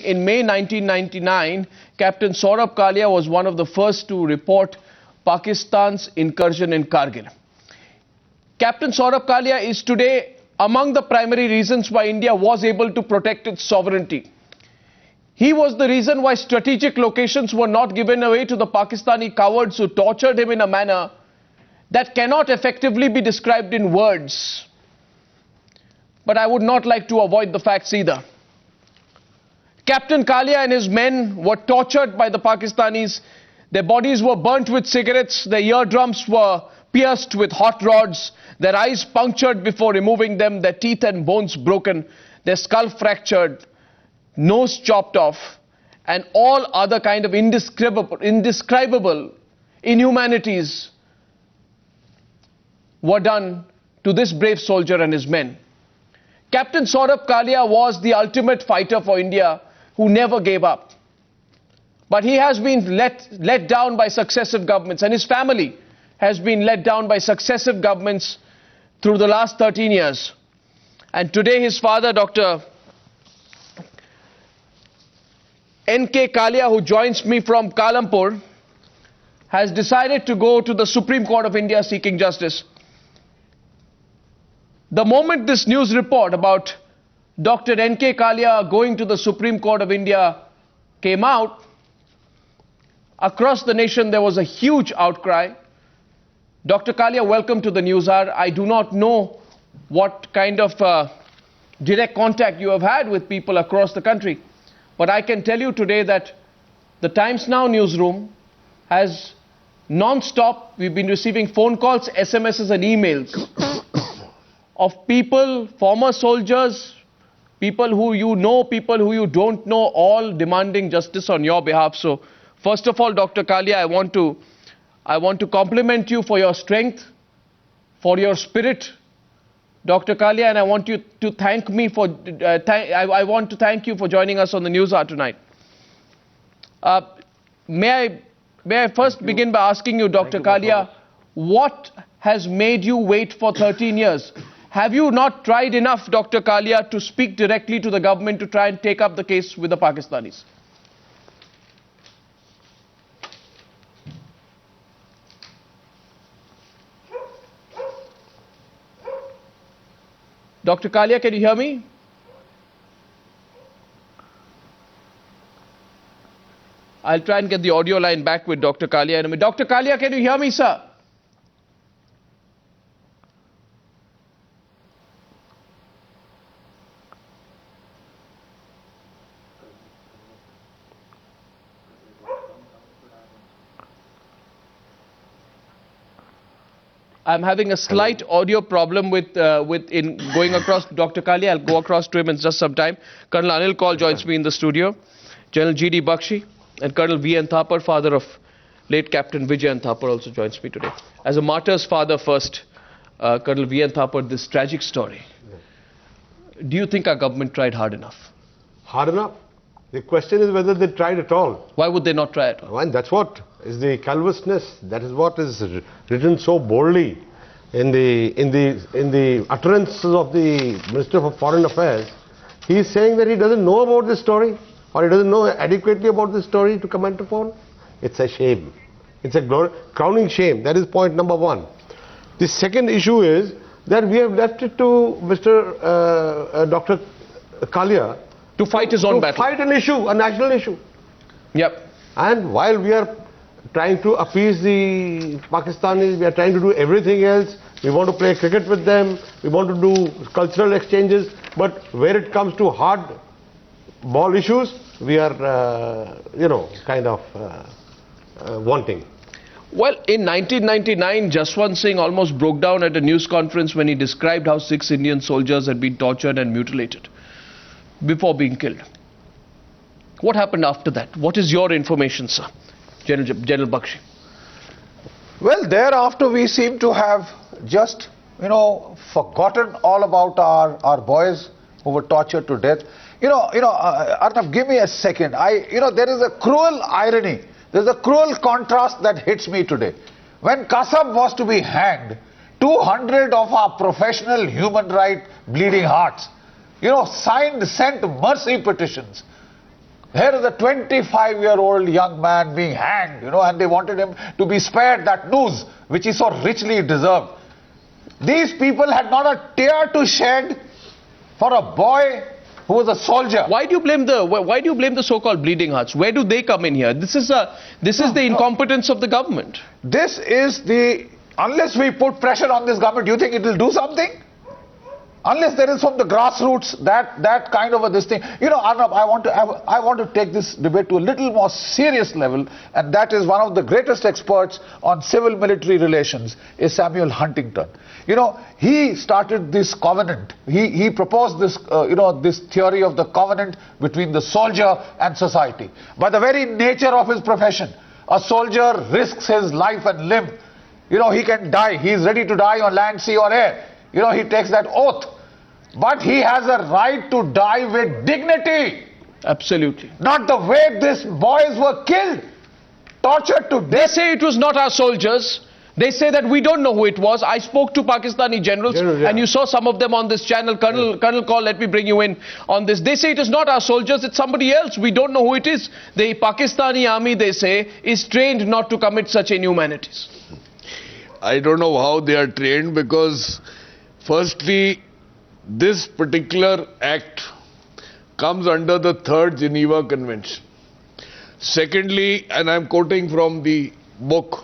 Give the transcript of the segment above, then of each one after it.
In May 1999, Captain Saurabh Kalia was one of the first to report Pakistan's incursion in Kargil. Captain Saurabh Kalia is today among the primary reasons why India was able to protect its sovereignty. He was the reason why strategic locations were not given away to the Pakistani cowards who tortured him in a manner that cannot effectively be described in words. But I would not like to avoid the facts either. Captain Kalia and his men were tortured by the Pakistanis. Their bodies were burnt with cigarettes, their eardrums were pierced with hot rods, their eyes punctured before removing them, their teeth and bones broken, their skull fractured, nose chopped off, and all other kind of indescribable inhumanities were done to this brave soldier and his men. Captain Saurabh Kalia was the ultimate fighter for India who never gave up. But he has been let down by successive governments, and his family has been let down by successive governments through the last 13 years. And today his father, Dr. K Kalia, who joins me from Kalampur, has decided to go to the Supreme Court of India seeking justice. The moment this news report about Dr. K Kalia going to the Supreme Court of India came out, across the nation there was a huge outcry. Dr. Kalia, welcome to the News Hour. I do not know what kind of direct contact you have had with people across the country, but I can tell you today that the Times Now newsroom has non-stop, we've been receiving phone calls, SMSs and emails of people, former soldiers, people who you know, people who you don't know, all demanding justice on your behalf. So, first of all, Dr. Kalia, I want to compliment you for your strength, for your spirit, Dr. Kalia, and I want you to thank me for. I want to thank you for joining us on the News Hour tonight. May I first begin by asking you, Dr. Kalia, what has made you wait for 13 years? Have you not tried enough, Dr. Kalia, to speak directly to the government to try and take up the case with the Pakistanis? Dr. Kalia, can you hear me? I'll try and get the audio line back with Dr. Kalia in a minute. Dr. Kalia, can you hear me, sir? I'm having a slight audio problem with going across Dr. Kalia. I'll go across to him in just some time. Colonel Anil Kaul joins me in the studio. General G.D. Bakshi and Colonel V.N. Thapar, father of late Captain Vijay Thapar, also joins me today. As a martyr's father first, Colonel V.N. Thapar, this tragic story. Do you think our government tried hard enough? Hard enough? The question is whether they tried at all. Why would they not try at all? Well, that's what is the callousness. That is what is written so boldly in the utterances of the Minister for Foreign Affairs. He is saying that he doesn't know about this story, or he doesn't know adequately about this story to comment upon. It's a shame. It's a crowning shame. That is point number one. The second issue is that we have left it to Dr. Kalia to fight his own battle. To fight an issue, a national issue. Yep. And while we are trying to appease the Pakistanis, we are trying to do everything else. We want to play cricket with them. We want to do cultural exchanges. But where it comes to hard ball issues, we are, kind of wanting. Well, in 1999, Jaswant Singh almost broke down at a news conference when he described how 6 Indian soldiers had been tortured and mutilated before being killed. What happened after that? What is your information, sir? General Bakshi. Well, thereafter we seem to have just, forgotten all about our boys who were tortured to death. Arnab, give me a second. There is a cruel irony. There's a cruel contrast that hits me today. When Kasab was to be hanged, 200 of our professional human rights bleeding hearts, sent mercy petitions. Here is a 25-year-old young man being hanged, and they wanted him to be spared that news, which he so richly deserved. These people had not a tear to shed for a boy who was a soldier. Why do you blame the so-called bleeding hearts? Where do they come in here? This is the incompetence of the government. This is unless we put pressure on this government, do you think it will do something? Unless there is from the grassroots that kind of this thing. Arnab, I want to take this debate to a little more serious level, and that is one of the greatest experts on civil-military relations is Samuel Huntington. He started this covenant. He proposed this, this theory of the covenant between the soldier and society. By the very nature of his profession, a soldier risks his life and limb. He can die. He is ready to die on land, sea or air. He takes that oath. But he has a right to die with dignity. Absolutely. Not the way these boys were killed, tortured to death. They say it was not our soldiers. They say that we don't know who it was. I spoke to Pakistani generals, and you saw some of them on this channel. Colonel Call, let me bring you in on this. They say it is not our soldiers, it's somebody else. We don't know who it is. The Pakistani army, they say, is trained not to commit such inhumanities. I don't know how they are trained, because firstly, this particular act comes under the 3rd Geneva Convention. Secondly, and I'm quoting from the book,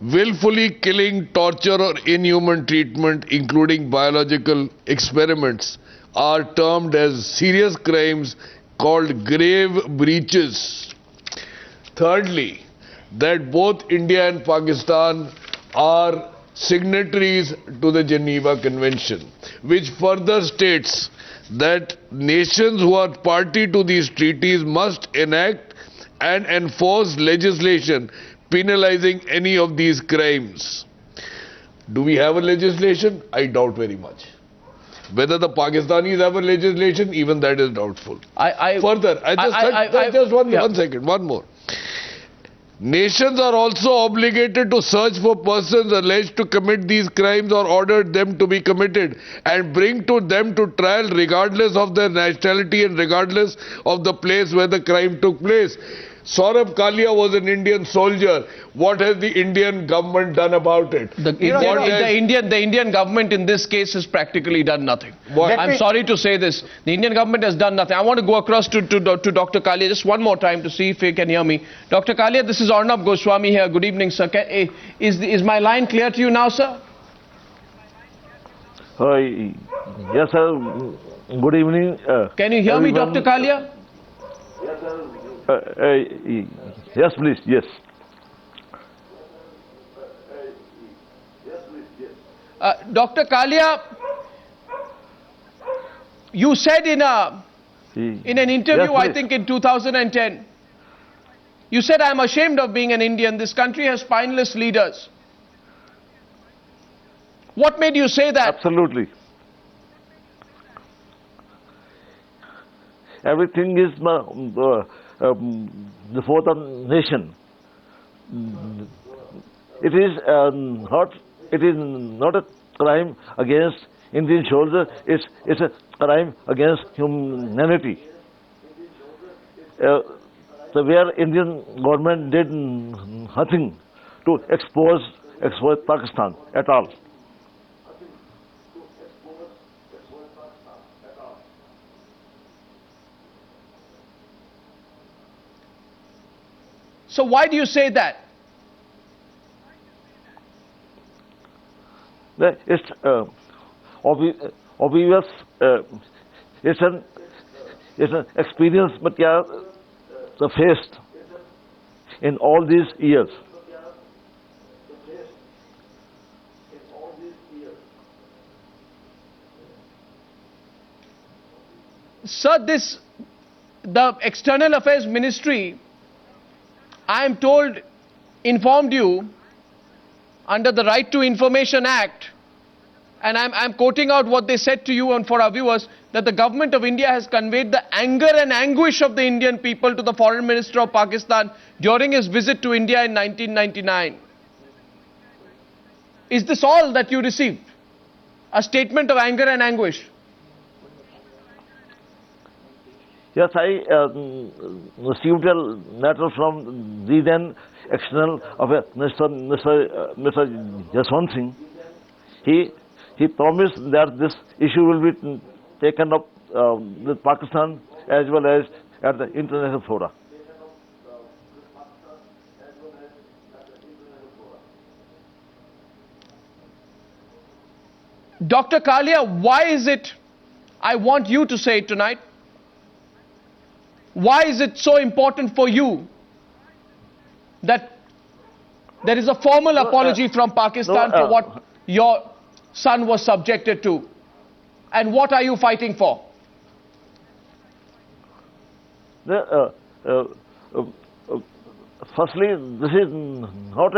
willfully killing, torture or inhuman treatment, including biological experiments, are termed as serious crimes called grave breaches. Thirdly, that both India and Pakistan are signatories to the Geneva Convention, which further states that nations who are party to these treaties must enact and enforce legislation penalizing any of these crimes. Do we have a legislation? I doubt very much. Whether the Pakistanis have a legislation, even that is doubtful. One more. Nations are also obligated to search for persons alleged to commit these crimes or order them to be committed and bring them to trial regardless of their nationality and regardless of the place where the crime took place. Saurabh Kalia was an Indian soldier. What has the Indian government done about it? The Indian government in this case has practically done nothing. I'm sorry to say this. The Indian government has done nothing. I want to go across to Dr. Kalia just one more time to see if he can hear me. Dr. Kalia, this is Arnab Goswami here. Good evening, sir. Is my line clear to you now, sir? Yes, sir. Good evening. Can you hear me, Dr. Kalia? Yes, sir. Yes, please, yes. Dr. Kalia, you said in an interview, I think in 2010, you said, "I'm ashamed of being an Indian. This country has spineless leaders." What made you say that? Absolutely. Everything is for the nation. It is not a crime against Indian soldiers. It's a crime against humanity. Where Indian government did nothing to expose Pakistan at all. So why do you say that? It's obvious. It's an experience, but yeah, the faced in all these years. Sir, the External Affairs Ministry, I am told, informed you under the Right to Information Act, and I'm quoting out what they said to you and for our viewers, that the government of India has conveyed the anger and anguish of the Indian people to the Foreign Minister of Pakistan during his visit to India in 1999. Is this all that you received? A statement of anger and anguish? Yes, I received a letter from the then external affair Mr. Jaswant Singh. He promised that this issue will be taken up with Pakistan as well as at the international fora. Dr. Kalia, why is it, I want you to say it tonight, why is it so important for you that there is a formal apology from Pakistan for what your son was subjected to? And what are you fighting for? Firstly, this is not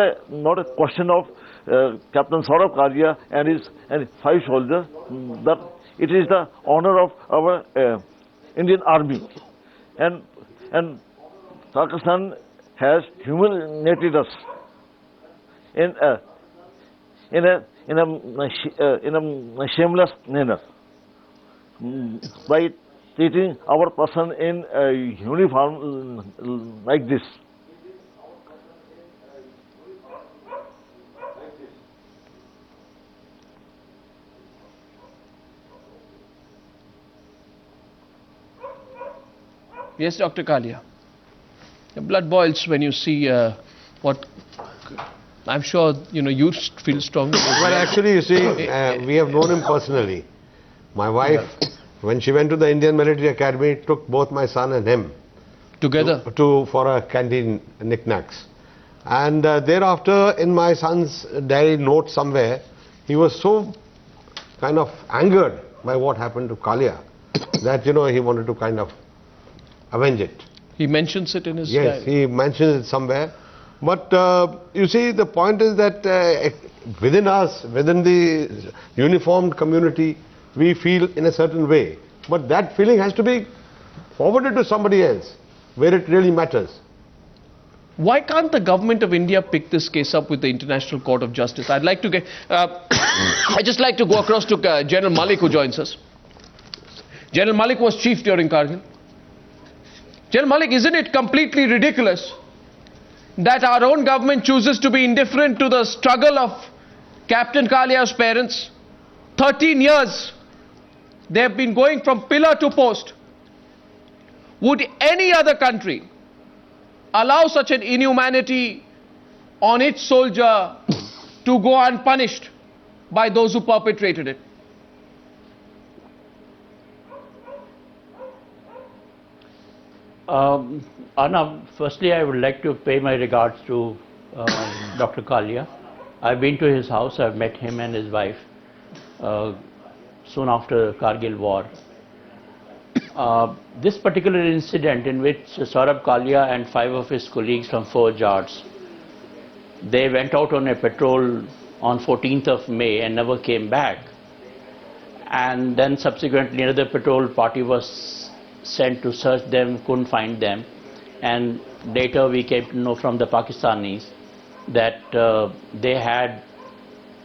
a question of Captain Saurabh Kalia and his 5 soldiers. That it is the honor of our Indian Army, and Pakistan has humiliated us in a shameless manner by treating our person in a uniform like this. Yes, Dr. Kalia. The blood boils when you see what I'm sure you feel strongly. Well, actually, you see, we have known him personally. My wife, when she went to the Indian Military Academy, took both my son and him Together? for a canteen knickknacks. And thereafter, in my son's diary note somewhere, he was so kind of angered by what happened to Kalia that, he wanted to kind of avenge it. He mentions it in his Yes, diary. he mentions it somewhere. But you see, the point is that within us, within the uniformed community, we feel in a certain way. But that feeling has to be forwarded to somebody else, where it really matters. Why can't the government of India pick this case up with the International Court of Justice? I'd like to get, I'd just like to go across to General Malik, who joins us. General Malik was chief during Kargil. General Malik, isn't it completely ridiculous that our own government chooses to be indifferent to the struggle of Captain Kalia's parents? 13 years they have been going from pillar to post. Would any other country allow such an inhumanity on its soldier to go unpunished by those who perpetrated it? Arnav, firstly I would like to pay my regards to Dr. Kalia. I've been to his house, I've met him and his wife soon after Kargil war. This particular incident in which Saurabh Kalia and 5 of his colleagues from 4 Yards, they went out on a patrol on 14th of May and never came back. And then subsequently another patrol party was sent to search them, couldn't find them. And later we came to know from the Pakistanis that they had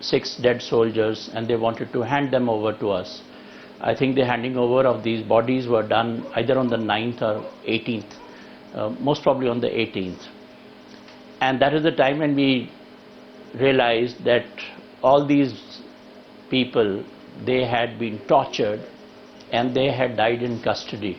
6 dead soldiers and they wanted to hand them over to us. I think the handing over of these bodies were done either on the 9th or 18th, most probably on the 18th. And that is the time when we realized that all these people, they had been tortured and they had died in custody.